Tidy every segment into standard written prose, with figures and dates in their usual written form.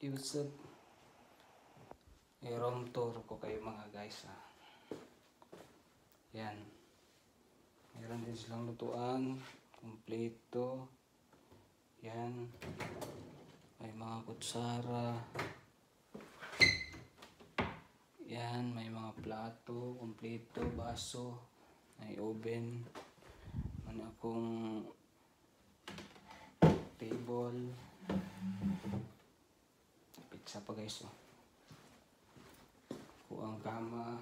Yusuf, i-room tour ko kayo mga guys Yan. Meron din silang lutuan. Kompleto. Yan. May mga kutsara. Yan. May mga plato. Kompleto. Baso. May oven. May akong table. Pizza pa guys ang kama.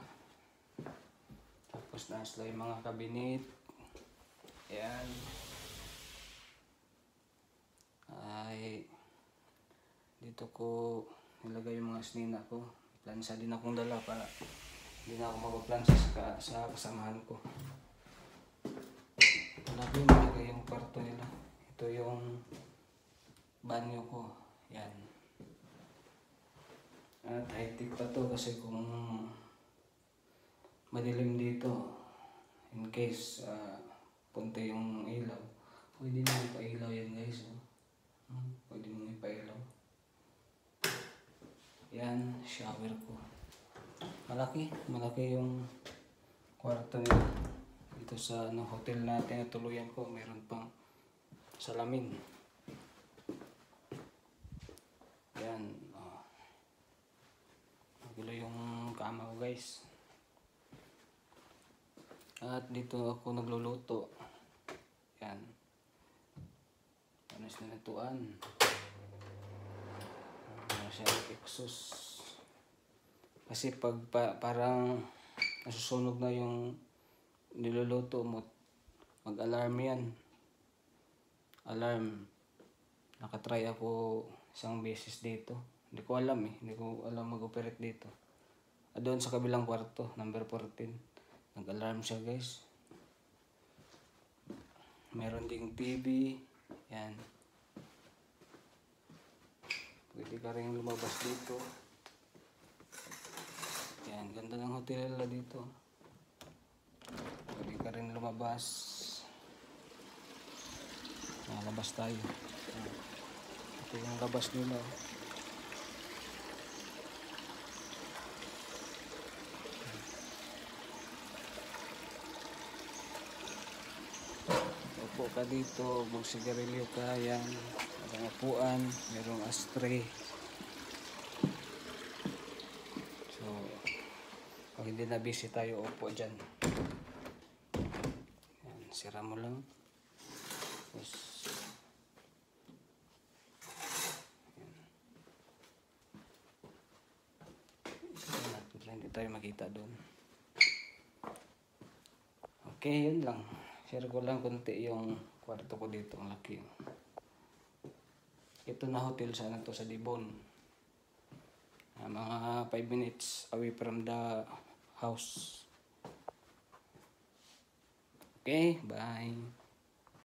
Tapos nasa yung mga kabinet. Ayan. Ay dito ko nilagay yung mga snina ko. Plansa din akong dala para hindi na ako magpaplansa sa kasamahan ko. Malaki nilagay yung kwarto nila. Ito yung banyo ko. Yan. At high-tech pa to kasi kung madilim dito, in case punta yung ilaw, pwede nyo ipailaw yan guys. Pwede nyo ipailaw. Yan, shower ko. Malaki yung kwarto nila. Dito sa hotel natin na tuluyan ko, mayroon pang salamin. Yan. Magulo yung kama ko guys. At dito ako nagluluto. Yan. Panis na natuan. Masyadong exhaust. Kasi pag parang nasusunog na yung niluluto mo, mag-alarm yan. Alarm. Nakatry ako isang beses dito. Hindi ko alam Hindi ko alam mag-operate dito. Doon sa kabilang kwarto, number 14. Nag-alarm siya guys. Meron ding TV. Yan. Pwede ka rin lumabas dito. Yan. Ganda ng hotel nila dito. Pwede ka rin lumabas. Labas tayo. Ito yung labas nila. Upo ka dito, magsigarilyo ka, yan. Merong upuan, merong ashtray. So, pag hindi na busy tayo, upo dyan. Yan, sira mo lang. Tapos, yan. Hindi tayo makita doon. Okay, yun lang. Share ko lang konti yung kwarto ko dito. Ang laki. Ito na hotel sana to sa Dibon. Mga 5 minutes away from the house. Okay, bye.